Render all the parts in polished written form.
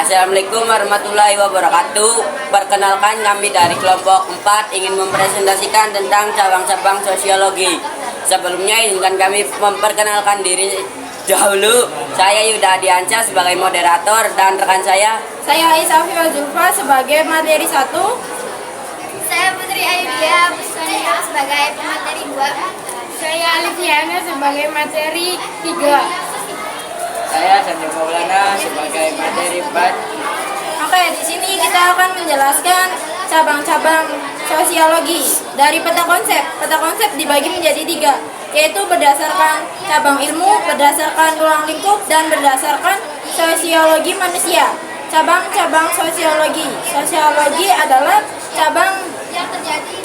Assalamualaikum warahmatullahi wabarakatuh. Perkenalkan, kami dari kelompok 4 ingin mempresentasikan tentang cabang-cabang sosiologi. Sebelumnya izinkan kami memperkenalkan diri dahulu. Saya Yuda Adianca sebagai moderator dan rekan saya Aisyah Zulfa sebagai materi 1. Saya Putri Ayudia Buswanira sebagai pemateri 2. Saya Alifiana sebagai materi 3. Saya Sandi Maulana sebagai materi 4. Oke, di sini kita akan menjelaskan cabang-cabang sosiologi dari peta konsep. Peta konsep dibagi menjadi 3, yaitu berdasarkan cabang ilmu, berdasarkan ruang lingkup, dan berdasarkan sosiologi manusia. Cabang-cabang sosiologi. Sosiologi adalah cabang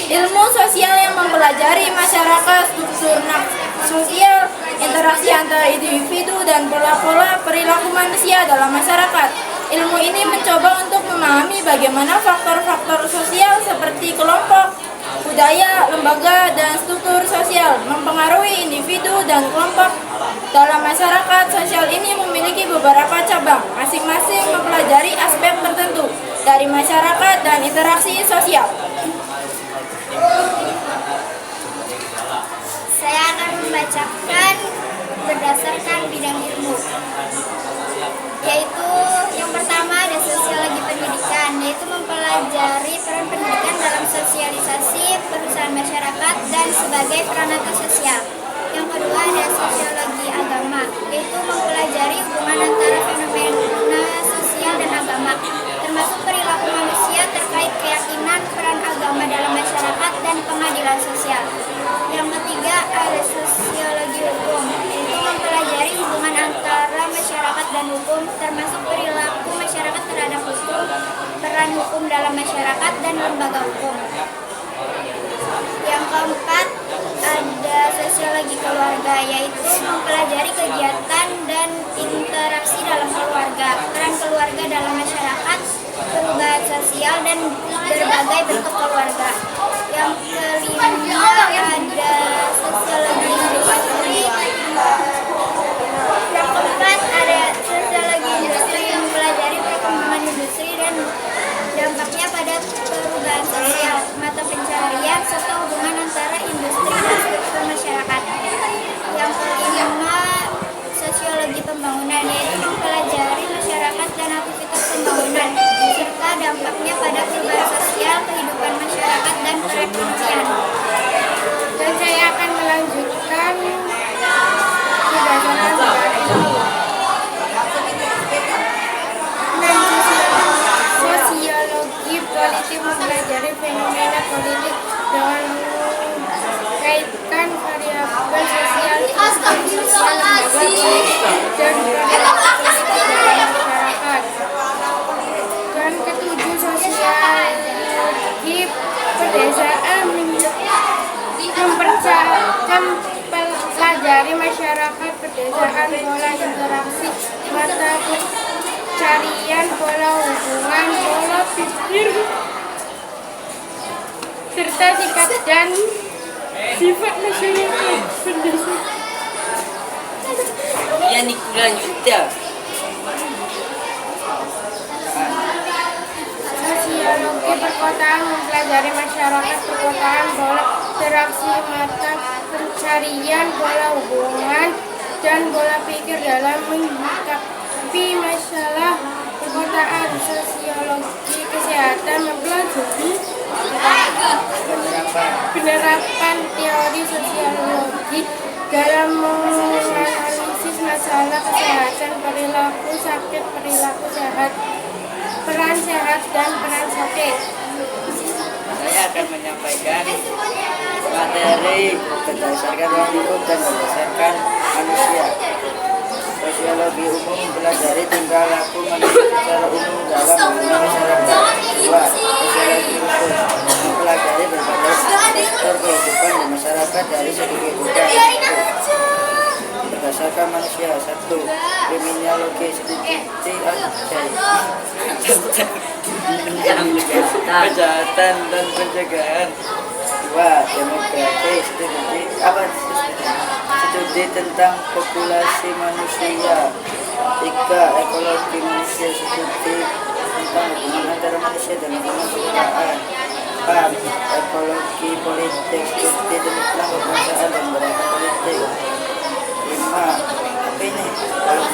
ilmu sosial yang mempelajari masyarakat, struktur sosial, interaksi antara individu, dan pola-pola perilaku manusia dalam masyarakat. Ilmu ini mencoba untuk memahami bagaimana faktor-faktor sosial seperti kelompok, budaya, lembaga, dan struktur sosial mempengaruhi individu dan kelompok dalam masyarakat. Sosial ini memiliki beberapa cabang, masing-masing mempelajari aspek tertentu dari masyarakat dan interaksi sosial. Saya akan membacakan berdasarkan bidang ilmu, yaitu yang pertama ada sosiologi pendidikan, yaitu mempelajari peran pendidikan dalam sosialisasi perusahaan masyarakat dan sebagai peranata sosial. Yang kedua ada sosiologi agama, yaitu mempelajari hubungan antara fenomena sosial dan agama, termasuk perilaku manusia terkait keyakinan, peran agama dalam masyarakat, dan pengadilan sosial. Yang ketiga ada sosiologi hukum, yaitu mempelajari hubungan antara masyarakat dan hukum, termasuk perilaku masyarakat terhadap hukum, peran hukum dalam masyarakat, dan lembaga hukum. Yang keempat ada sosiologi keluarga, yaitu mempelajari kegiatan dan interaksi dalam keluarga, peran keluarga dalam masyarakat, perubahan sosial, dan berbagai bentuk keluarga. Yang kelima ada sosiologi industri. Yang keempat ada sosiologi industri yang mempelajari perkembangan industri dan dampaknya pada perubahan sosial, mata pencaharian, serta hubungan antara industri dan struktur masyarakat. Yang kelima sosiologi pembangunan, yaitu mempelajari masyarakat dan aktivitas pembangunan serta dampaknya pada perubahan sosial, kehidupan masyarakat, dan perekonomian. Dan saya akan melanjutkan berdasarkan cabang ilmu. Sosiologi politik mempelajari fenomena politik dengan mengaitkan variabel sosial, struktur sosial, lembaga politik, dan perilaku politik dalam masyarakat. Dan ketujuh, sosiologi pedesaan mempelajari masyarakat pedesaan, pola interaksi, mata pencarian, pola hubungan, pola pikir, serta sikap dan sifat masyarakat pedesaan. Yang dilanjutkan. Sosiologi perkotaan mempelajari masyarakat perkotaan, pola interaksi, mata pencarian, pola hubungan, dan pola pikir dalam menyikapi masalah perkotaan. Sosiologi kesehatan mempelajari penerapan teori sosiologi dalam menganalisis masalah kesehatan, perilaku sakit, perilaku sehat, peran sehat, dan peran sakit. Saya akan menyampaikan materi berdasarkan ruang lingkup dan berdasarkan manusia. Sosiologi umum mempelajari tingkah laku manusia secara umum dalam hubungan masyarakat. 2. Sosiologi hukum mempelajari berbagai sektor kehidupan di masyarakat dari segi kehidupan berdasarkan manusia. 1. Kriminologi studi kejahatan dan pencegahan. 2. Demografi studi tentang populasi manusia. 3. ekologi manusia seperti tentang hubungan antara manusia dan lingkungan sekitar. 4. Ekologi politik seperti tentang kebangsaan dan gerakan politik. 5. Apa ini?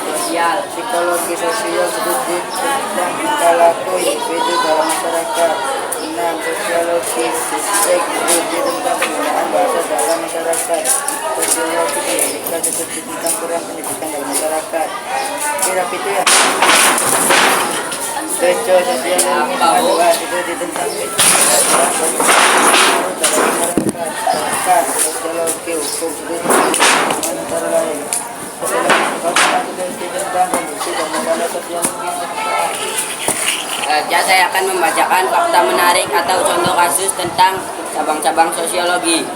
Sosial, psikologi sosial seperti tentang tingkah laku individu dalam masyarakat. 6. Sosiologi fisik seperti tentang penggunaan bahasa dalam masyarakat. Sosiologi pendidikan seperti tentang peran pendidikan dalam masyarakat. Kira itu ya. Sosiologi adalah seperti tentang sosiologi hukum seperti antara lain. Saya akan membacakan fakta menarik atau contoh kasus tentang cabang-cabang sosiologi.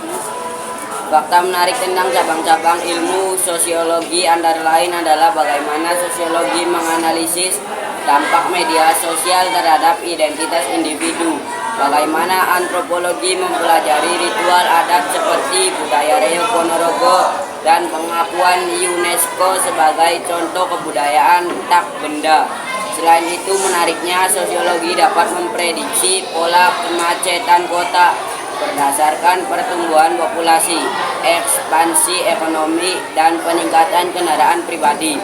Fakta menarik tentang cabang-cabang ilmu sosiologi antara lain adalah bagaimana sosiologi menganalisis dampak media sosial terhadap identitas individu. Bagaimana antropologi mempelajari ritual adat seperti budaya Reog Ponorogo dan pengakuan UNESCO sebagai contoh kebudayaan tak benda. Selain itu, menariknya sosiologi dapat memprediksi pola kemacetan kota berdasarkan pertumbuhan populasi, ekspansi ekonomi, dan peningkatan kendaraan pribadi.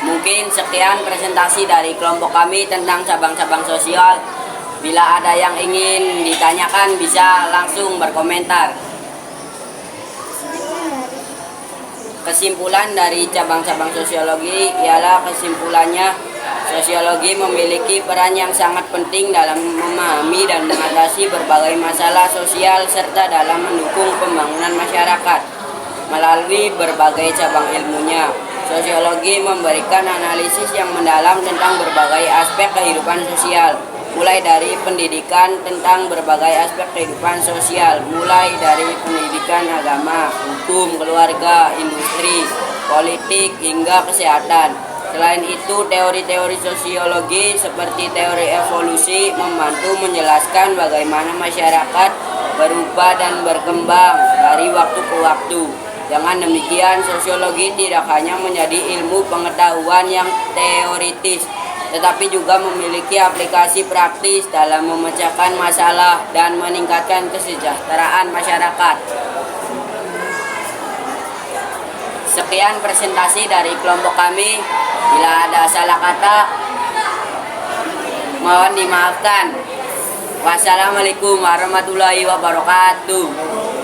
Mungkin sekian presentasi dari kelompok kami tentang cabang-cabang sosial. Bila ada yang ingin ditanyakan bisa langsung berkomentar. Kesimpulan dari cabang-cabang sosiologi ialah kesimpulannya sosiologi memiliki peran yang sangat penting dalam memahami dan mengatasi berbagai masalah sosial serta dalam mendukung pembangunan masyarakat melalui berbagai cabang ilmunya. Sosiologi memberikan analisis yang mendalam tentang berbagai aspek kehidupan sosial, mulai dari pendidikan tentang berbagai aspek kehidupan sosial, mulai dari pendidikan agama, hukum, keluarga, industri, politik, hingga kesehatan. Selain itu, teori-teori sosiologi seperti teori evolusi membantu menjelaskan bagaimana masyarakat berubah dan berkembang dari waktu ke waktu. Dengan demikian, sosiologi tidak hanya menjadi ilmu pengetahuan yang teoritis, tetapi juga memiliki aplikasi praktis dalam memecahkan masalah dan meningkatkan kesejahteraan masyarakat. Sekian presentasi dari kelompok kami. Bila ada salah kata, mohon dimaafkan. Wassalamualaikum warahmatullahi wabarakatuh.